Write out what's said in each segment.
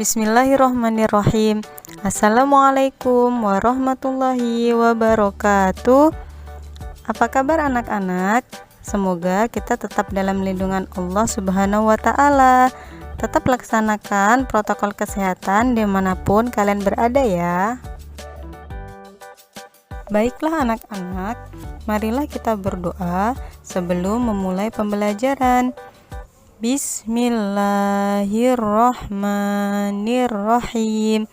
Bismillahirrohmanirrohim. Assalamualaikum warahmatullahi wabarakatuh. Apa kabar anak-anak? Semoga kita tetap dalam lindungan Allah Subhanahu wa Ta'ala. Tetap laksanakan protokol kesehatan dimanapun kalian berada ya. Baiklah anak-anak, marilah kita berdoa sebelum memulai pembelajaran. Bismillahirrahmanirrahim.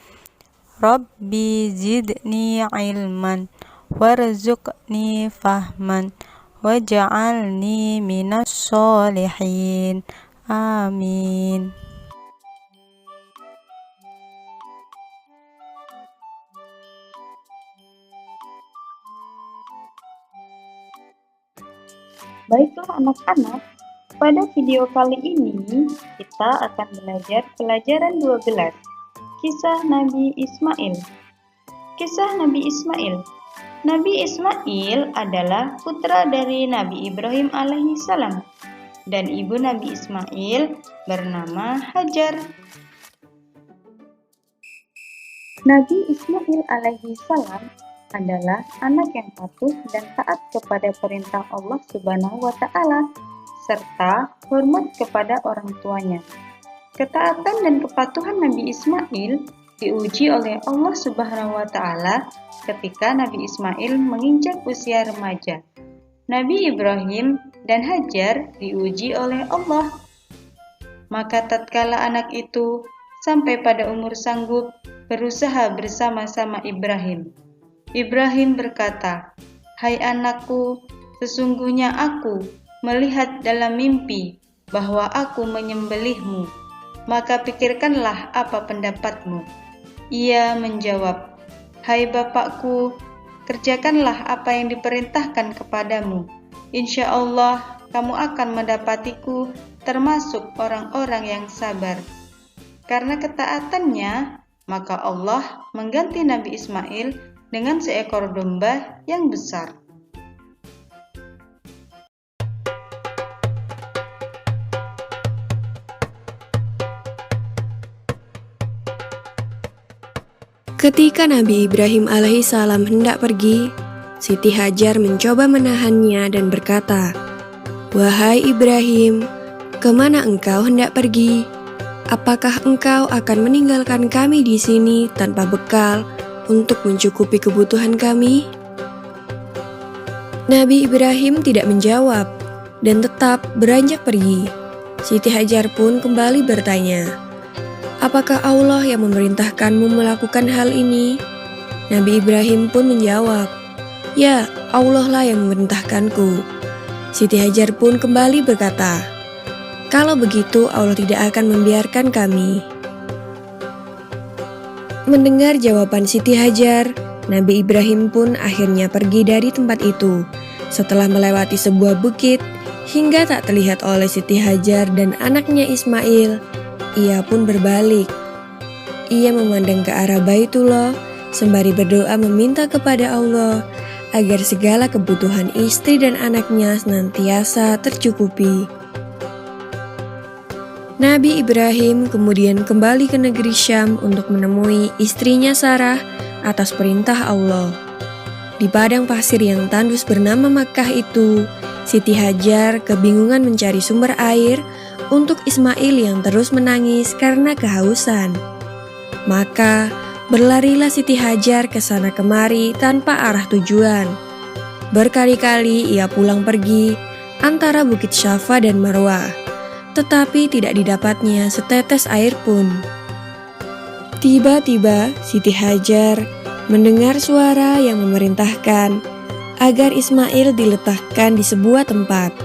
Rabbi zidni ilman warzuqni fahman waj'alni minas sholihin. Amin. Baiklah anak-anak, pada video kali ini kita akan belajar pelajaran 12, Kisah Nabi Ismail. Kisah Nabi Ismail. Nabi Ismail adalah putra dari Nabi Ibrahim alaihissalam dan ibu Nabi Ismail bernama Hajar. Nabi Ismail alaihissalam adalah anak yang patuh dan taat kepada perintah Allah Subhanahu wa Ta'ala serta hormat kepada orang tuanya. Ketaatan dan kepatuhan Nabi Ismail diuji oleh Allah Subhanahu wa Ta'ala ketika Nabi Ismail menginjak usia remaja. Nabi Ibrahim dan Hajar diuji oleh Allah. Maka tatkala anak itu sampai pada umur sanggup berusaha bersama-sama Ibrahim. Ibrahim berkata, "Hai anakku, sesungguhnya aku melihat dalam mimpi bahwa aku menyembelihmu, maka pikirkanlah apa pendapatmu." Ia menjawab, "Hai bapakku, kerjakanlah apa yang diperintahkan kepadamu. Insya Allah kamu akan mendapatiku termasuk orang-orang yang sabar." Karena ketaatannya, maka Allah mengganti Nabi Ismail dengan seekor domba yang besar. Ketika Nabi Ibrahim alaihissalam hendak pergi, Siti Hajar mencoba menahannya dan berkata, "Wahai Ibrahim, kemana engkau hendak pergi? Apakah engkau akan meninggalkan kami di sini tanpa bekal untuk mencukupi kebutuhan kami?" Nabi Ibrahim tidak menjawab dan tetap beranjak pergi. Siti Hajar pun kembali bertanya, "Apakah Allah yang memerintahkanmu melakukan hal ini?" Nabi Ibrahim pun menjawab, "Ya, Allah lah yang memerintahkanku." Siti Hajar pun kembali berkata, "Kalau begitu Allah tidak akan membiarkan kami." Mendengar jawaban Siti Hajar, Nabi Ibrahim pun akhirnya pergi dari tempat itu. Setelah melewati sebuah bukit, hingga tak terlihat oleh Siti Hajar dan anaknya Ismail, ia pun berbalik. Ia memandang ke arah Baitullah, sembari berdoa meminta kepada Allah agar segala kebutuhan istri dan anaknya senantiasa tercukupi. Nabi Ibrahim kemudian kembali ke negeri Syam untuk menemui istrinya Sarah atas perintah Allah. Di padang pasir yang tandus bernama Makkah itu, Siti Hajar kebingungan mencari sumber air untuk Ismail yang terus menangis karena kehausan. Maka berlarilah Siti Hajar ke sana kemari tanpa arah tujuan. Berkali-kali ia pulang pergi antara Bukit Syafa dan Marwah, tetapi tidak didapatnya setetes air pun. Tiba-tiba Siti Hajar mendengar suara yang memerintahkan agar Ismail diletakkan di sebuah tempat.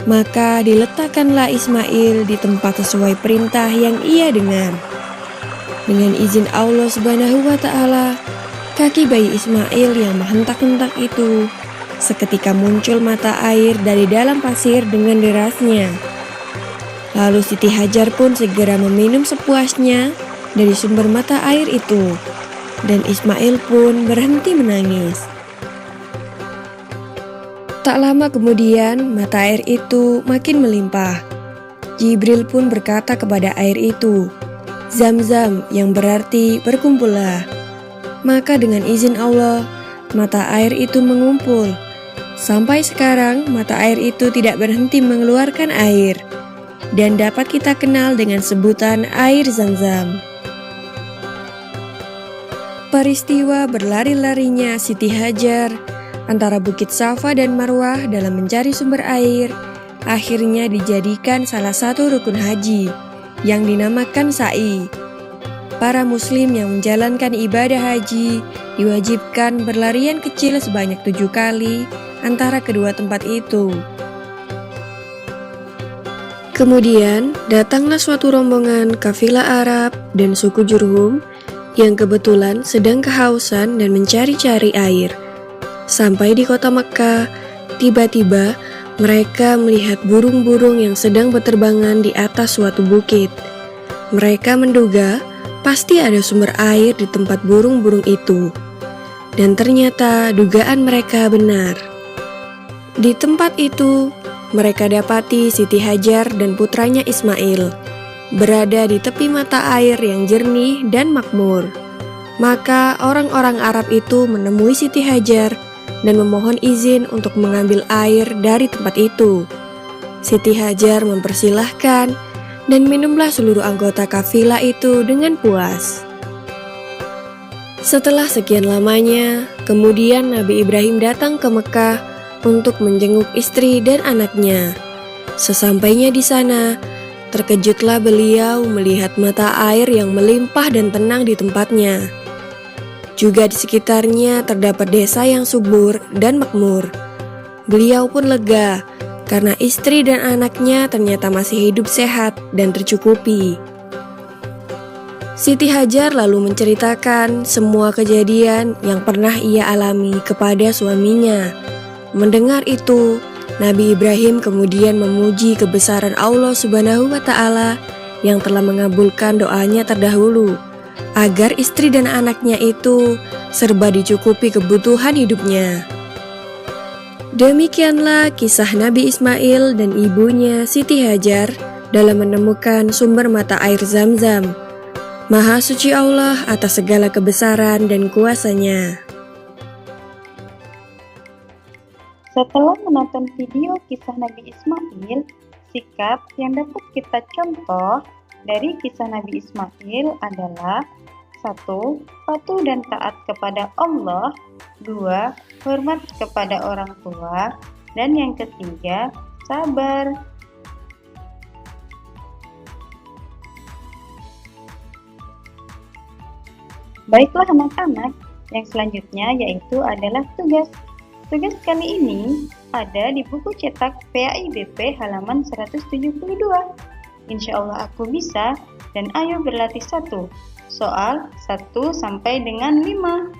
Maka diletakkanlah Ismail di tempat sesuai perintah yang ia dengar. Dengan izin Allah Subhanahu wa Ta'ala, kaki bayi Ismail yang menghentak-hentak itu seketika muncul mata air dari dalam pasir dengan derasnya. Lalu Siti Hajar pun segera meminum sepuasnya dari sumber mata air itu, dan Ismail pun berhenti menangis. Tak lama kemudian, mata air itu makin melimpah. Jibril pun berkata kepada air itu, Zam-zam yang berarti berkumpullah. Maka dengan izin Allah, mata air itu mengumpul. Sampai sekarang mata air itu tidak berhenti mengeluarkan air dan dapat kita kenal dengan sebutan air Zam-zam. Peristiwa berlari-larinya Siti Hajar antara Bukit Safa dan Marwah dalam mencari sumber air akhirnya dijadikan salah satu rukun haji yang dinamakan sa'i. Para muslim yang menjalankan ibadah haji diwajibkan berlarian kecil sebanyak 7 kali antara kedua tempat itu. Kemudian datanglah suatu rombongan kafilah Arab dan suku Jurhum yang kebetulan sedang kehausan dan mencari-cari air. Sampai di kota Mekkah, tiba-tiba mereka melihat burung-burung yang sedang berterbangan di atas suatu bukit. Mereka menduga pasti ada sumber air di tempat burung-burung itu. Dan ternyata dugaan mereka benar. Di tempat itu, mereka dapati Siti Hajar dan putranya Ismail berada di tepi mata air yang jernih dan makmur. Maka orang-orang Arab itu menemui Siti Hajar dan memohon izin untuk mengambil air dari tempat itu. Siti Hajar mempersilahkan dan minumlah seluruh anggota kafilah itu dengan puas. Setelah sekian lamanya, kemudian Nabi Ibrahim datang ke Mekah untuk menjenguk istri dan anaknya. Sesampainya di sana, terkejutlah beliau melihat mata air yang melimpah dan tenang di tempatnya. Juga di sekitarnya terdapat desa yang subur dan makmur. Beliau pun lega karena istri dan anaknya ternyata masih hidup sehat dan tercukupi. Siti Hajar lalu menceritakan semua kejadian yang pernah ia alami kepada suaminya. Mendengar itu, Nabi Ibrahim kemudian memuji kebesaran Allah Subhanahu wa Ta'ala yang telah mengabulkan doanya terdahulu, agar istri dan anaknya itu serba dicukupi kebutuhan hidupnya. Demikianlah kisah Nabi Ismail dan ibunya Siti Hajar dalam menemukan sumber mata air Zam-zam. Maha suci Allah atas segala kebesaran dan kuasanya. Setelah menonton video kisah Nabi Ismail, sikap yang dapat kita contoh dari kisah Nabi Ismail adalah 1. Patuh dan taat kepada Allah. 2. Hormat kepada orang tua. Dan yang ketiga, sabar. Baiklah anak-anak, yang selanjutnya yaitu adalah tugas. Tugas kali ini ada di buku cetak PAIBP halaman 172. Insya Allah aku bisa, dan ayo berlatih 1. Soal 1 sampai dengan 5.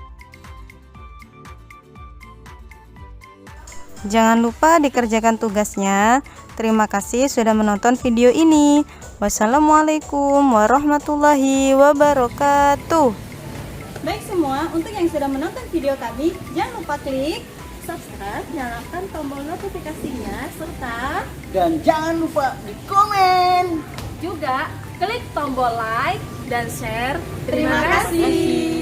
Jangan lupa dikerjakan tugasnya. Terima kasih sudah menonton video ini. Wassalamualaikum warahmatullahi wabarakatuh. Baik semua, untuk yang sudah menonton video kami, jangan lupa klik subscribe, nyalakan tombol notifikasinya, serta dan jangan lupa di komen. juga klik tombol like dan share. Terima kasih.